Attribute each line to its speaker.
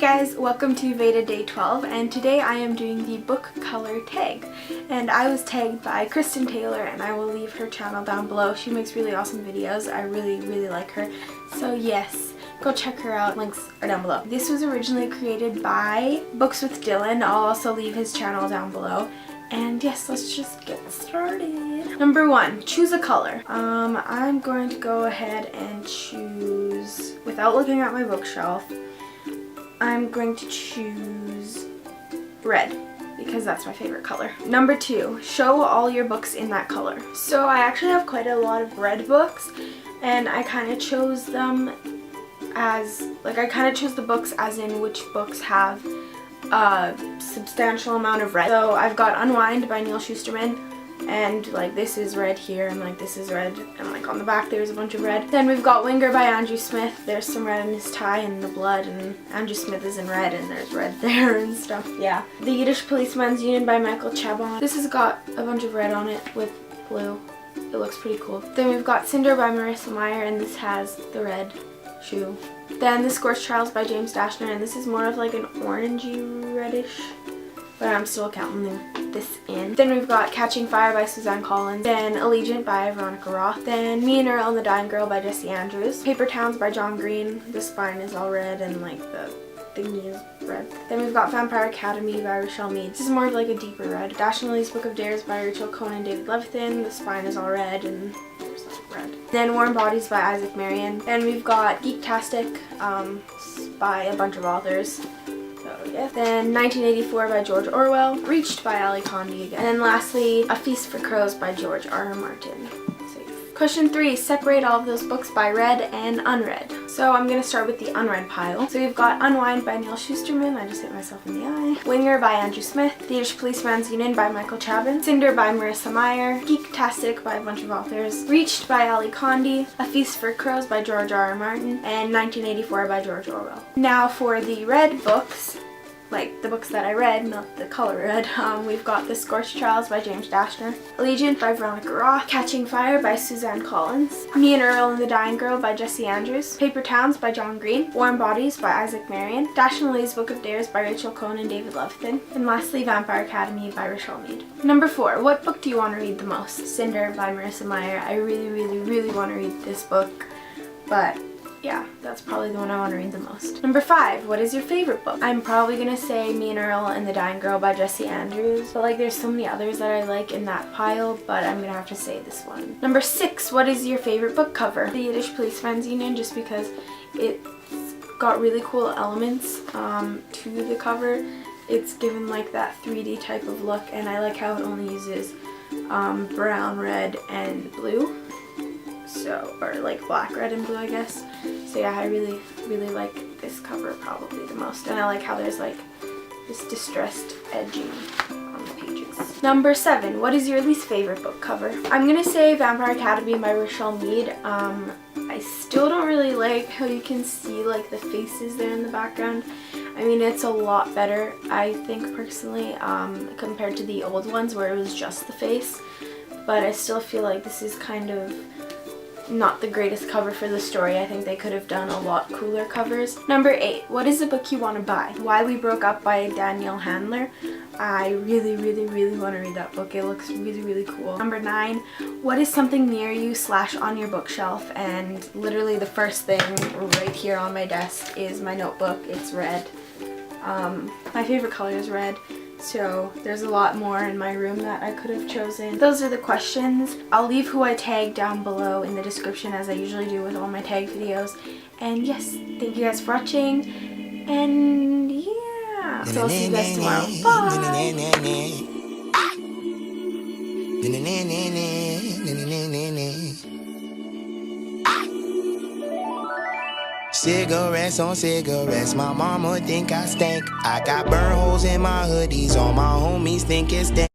Speaker 1: guys, welcome to VEDA Day 12, and today I am doing the book color tag. And I was tagged by Kristen Taylor, and I will leave her channel down below. She makes really awesome videos. I really like her. So yes, go check her out. Links are down below. This was originally created by Books with Dylan. I'll also leave his channel down below. And yes, let's just get started. Number 1, choose a color. I'm going to go ahead and choose, without looking at my bookshelf, I'm going to choose red because that's my favorite color. Number 2, show all your books in that color. So I actually have quite a lot of red books, and I kind of chose them as, I chose the books as in which books have a substantial amount of red. So I've got Unwind by Neil Shusterman, and this is red here, and this is red, and on the back there's a bunch of red. Then we've got Winger by Andrew Smith. There's some red in his tie and the blood, and Andrew Smith is in red and there's red there and stuff. Yeah. The Yiddish Policeman's Union by Michael Chabon. This has got a bunch of red on it with blue. It looks pretty cool. Then we've got Cinder by Marissa Meyer, and this has the red shoe. Then The Scorched Trials by James Dashner, and this is more of an orangey reddish, but I'm still counting this in. Then we've got Catching Fire by Suzanne Collins. Then Allegiant by Veronica Roth. Then Me and Earl and the Dying Girl by Jessie Andrews. Paper Towns by John Green. The spine is all red and the thingy is red. Then we've got Vampire Academy by Rochelle Mead. This is more of a deeper red. Dash and Lily's Book of Dares by Rachel Cohn and David Levithan. The spine is all red and there's red. Then Warm Bodies by Isaac Marion. Then we've got Geektastic by a bunch of authors. Yeah. Then 1984 by George Orwell, Reached by Ali Condi, and then lastly A Feast for Crows by George R.R. Martin. Question 3, separate all of those books by read and unread. So I'm going to start with the unread pile. So we've got Unwind by Neil Shusterman, I just hit myself in the eye. Winger by Andrew Smith. The Yiddish Policeman's Union by Michael Chabon. Cinder by Marissa Meyer. Geektastic by a bunch of authors. Reached by Ali Condi. A Feast for Crows by George R.R. Martin. And 1984 by George Orwell. Now for the read books, the books that I read, not the color red, we've got The Scorched Trials by James Dashner, Allegiant by Veronica Roth, Catching Fire by Suzanne Collins, Me and Earl and the Dying Girl by Jessie Andrews, Paper Towns by John Green, Warm Bodies by Isaac Marion, Dash and Lily's Book of Dares by Rachel Cohn and David Levithan, and lastly Vampire Academy by Rochelle Mead. Number 4, what book do you want to read the most? Cinder by Marissa Meyer. I really want to read this book, but yeah, that's probably the one I want to read the most. Number 5, what is your favorite book? I'm probably gonna say Me and Earl and the Dying Girl by Jessie Andrews, but there's so many others that I like in that pile, but I'm gonna have to say this one. Number 6, what is your favorite book cover? The Yiddish Policeman's Union, just because it's got really cool elements to the cover. It's given that 3D type of look, and I like how it only uses brown, red, and blue. So, or black, red, and blue, I guess. So yeah, I really like this cover probably the most, and I like how there's this distressed edging on the pages. Number 7, what is your least favorite book cover? I'm gonna say Vampire Academy by Rochelle Mead. I still don't really like how you can see the faces there in the background. I mean, it's a lot better, I think personally, compared to the old ones where it was just the face, but I still feel like this is kind of not the greatest cover for the story. I think they could have done a lot cooler covers. Number 8, what is the book you want to buy? Why We Broke Up by Danielle Handler. I really want to read that book. It looks really cool. Number 9, what is something near you / on your bookshelf? And literally the first thing right here on my desk is my notebook. It's red. My favorite color is red. So there's a lot more in my room that I could have chosen. Those are the questions. I'll leave who I tagged down below in the description, as I usually do with all my tag videos. And yes, thank you guys for watching. And yeah, so I'll see you guys tomorrow. Bye!
Speaker 2: Cigarettes on cigarettes, my mama think I stink. I got burn holes in my hoodies, all my homies think it's dank.